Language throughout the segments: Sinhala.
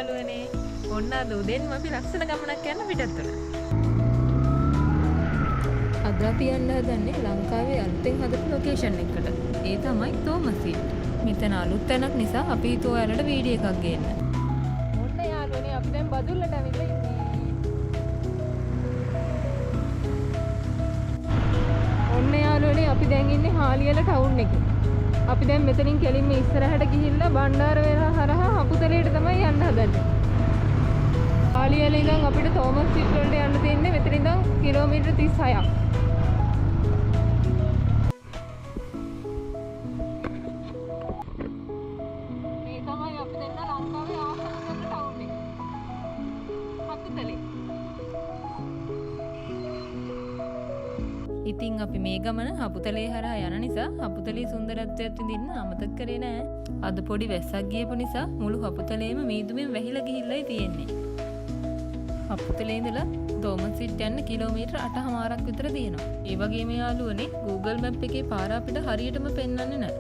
යාළුවනේ. ඔන්න අද උදේන්ම අපි ලස්සන ගමනක් යන්න පිටත් වුණා. අද අපි යන්න හදන්නේ ලංකාවේ අලුතෙන් හදපු ලොකේෂන් එකකට. ඒ තමයි තෝමස්. මෙතන අලුත් තැනක් නිසා අපි හිතුවා ඔයාලට වීඩියෝ එකක් ගේන්න. ඔන්න යාළුවනේ අපි දැන් බදුල්ලට ඇවිල්ලා ඉන්නේ. ඔන්න යාළුවනේ අපි දැන් ඉන්නේ හාලියල ටවුන් එකේ. අපි දැන් මෙතනින් කෙලින්ම ඉස්සරහට ගිහිල්ලා බණ්ඩාරවැල හරහා හපුතලයට තමයි යන්න හදන්නේ. හාලියල ඉඳන් අපිට තෝමස් ස්ට්‍රීට් වලට යන්න තියෙන්නේ මෙතන ඉඳන් කිලෝමීටර් 36ක්. ඉතින් අපි මේ ගමන හපුතලේ හරහා යන නිසා හපුතලේ සුන්දරත්වයක් විඳින්න අමතක කරේ නෑ. අද පොඩි වැස්සක් ගියපු නිසා මුළු හපුතලේම මීදුමෙන් වැහිලා ගිහිල්ලායි තියෙන්නේ. හපුතලේ ඉඳලා තෝමස් ස්ට්‍රීට් යන්න කිලෝමීටර් 8මාරක් විතර තියෙනවා. ඒ වගේම යාළුවනේ Google Map එකේ පාර අපිට හරියටම පෙන්වන්නේ නෑ.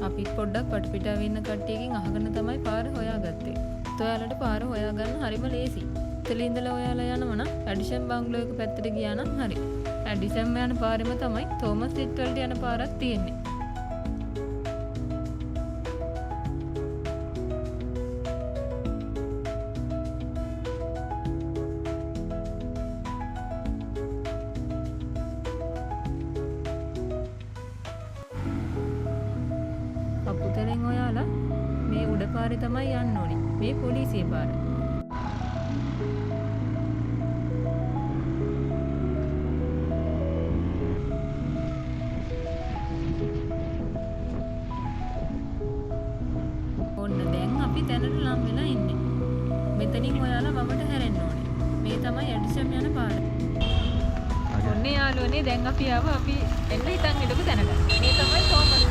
අපිත් පොඩ්ඩක් වටපිටාව ඉන්න කට්ටියකින් අහගෙන තමයි පාර හොයාගත්තේ. ඔයාලට පාර හොයාගන්න හරිම ලේසි. හපුතලේ ඉඳලා ඔයාලා යනවා නම් ඇඩිෂන් බංගලෝ එක පැත්තට ගියා නම් හරි. ඇඩිසන් යන පාරෙම තමයි තෝමස් ස්ට්‍රීට් වලට යන පාරක් තියෙන්නේ. අපුතලෙන් ඔයාලා මේ උඩ පාරේ තමයි යන්න ඕනේ. මේ පොලිසිය පාර. ඔන්න දැන් අපි තැනට ලම් වෙලා ඉන්නේ. මෙතනින් ඔයාලා වමට හැරෙන්න ඕනේ. මේ තමයි ඇඩිසන් යන පාර. ඔන්න යාළුවනේ දැන් අපි ආවා අපි එන්න හිතන් හිටපු තැනට. මේ තමයි තෝමස්.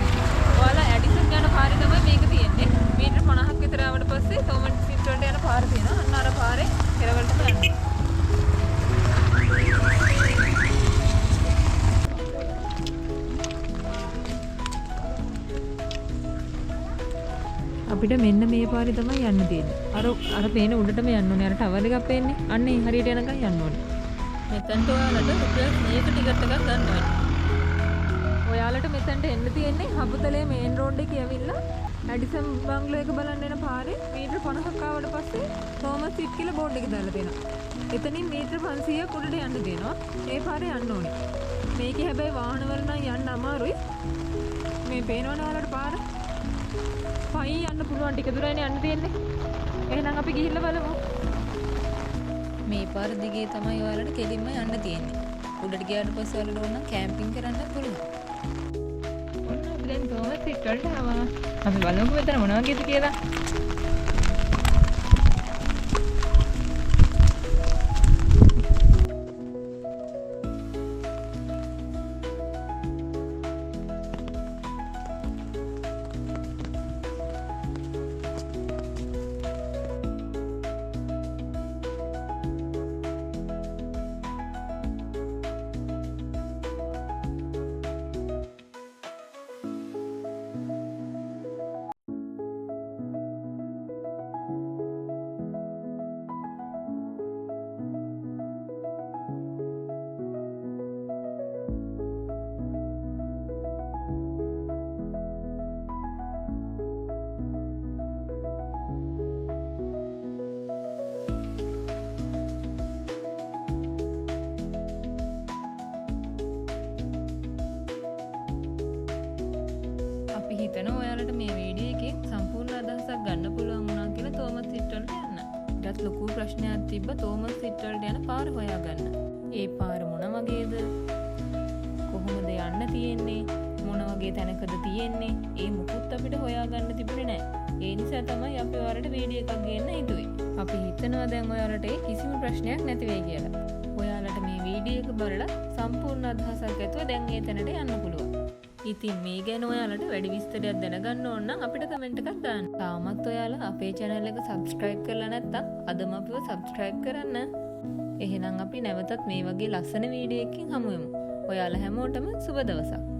ඔයාලා ඇඩිසන් යන පාරේ තමයි මේක තියෙන්නේ. මීටර් 50ක් විතර ආවට පස්සේ තෝමස් ස්ට්‍රීට් වලට යන පාර තියෙනවා. අන්න අර පාරේ කෙරවලටම යන්න. අපිට මෙන්න මේ පාරේ තමයි යන්න තියෙන්නේ. අර පේන උඩටම යන්න ඕනේ. අර ටවර් එකක් පේන්නේ. අන්න ඒ හරියට යනකම් යන්න ඕනේ. මෙතනට ඔයාලට රුපියල් 100ක ටිකට් එකක් ගන්න ඕනේ. ඔයාලට මෙතනට එන්න තියෙන්නේ හපුතලේ මේන් රෝඩ් එකේ ඇවිල්ලා ඇඩිසන් බංගලෝ එක බලන්න එන පාරේ මීටර් 50ක් ආවට පස්සේ තෝමස් ස්ට්‍රීට් කියලා බෝඩ් එක දාලා තියෙනවා. එතනින් මීටර් 500ක් උඩට යන්න තියෙනවා. ඒ පාරේ යන්න ඕනේ. මේකේ හැබැයි වාහන වල නම් යන්න අමාරුයි. මේ පේනවනේ ඔයාලට පාර. පයින් යන්න පුළුවන් ටික දුරයිනේ යන්න තියෙන්නේ. එහෙනම් අපි ගිහිල්ලා බලමු. මේ පාර දිගේ තමයි ඔයාලට කෙලින්ම යන්න තියෙන්නේ. උඩට ගියාට පස්සේ ඔයාලට ඕන නම් කැම්පින් කරන්න පුළුවන්. ඔන්න අපි දැන් තෝමස් ස්ට්‍රීට් වලට ආවා. අපි බලමුකෝ මෙතන මොනවා වගේද කියලා. හිතන ඔයාලට මේ වීඩියෝ එකෙන් සම්පූර්ණ අදහසක් ගන්න පුළුවන් වුණා කියලා තෝමස් ස්ට්‍රීට් වලට යන්න. ඊටත් ලොකු ප්‍රශ්නයක් තිබ්බ තෝමස් ස්ට්‍රීට් වලට යන පාර හොයාගන්න. ඒ පාර මොන වගේද? කොහොමද යන්න තියෙන්නේ? මොන වගේ තැනකද තියෙන්නේ? ඒ මුකුත් අපිට හොයාගන්න තිබුණේ නැහැ. ඒ නිසා තමයි අපි ඔයාලට වීඩියෝ එකක් ගේන්න හිතුවේ. අපි හිතනවා දැන් ඔයාලට කිසිම ප්‍රශ්නයක් නැති වෙයි කියලා. ඔයාලට මේ වීඩියෝ එක බලලා සම්පූර්ණ අදහසක් ඇතුව දැන් ඒ තැනට යන්න පුළුවන්. ඉතින් මේ ගැන ඔයාලට වැඩි විස්තරයක් දැනගන්න ඕන නම් අපිට කමෙන්ට් එකක් දාන්න. තාමත් ඔයාලා අපේ channel එක subscribe කරලා නැත්නම් අදම අපිව subscribe කරන්න. එහෙනම් අපි නැවතත් මේ වගේ ලස්සන වීඩියෝ එකකින් හමු වෙමු. ඔයාලා හැමෝටම සුබ දවසක්.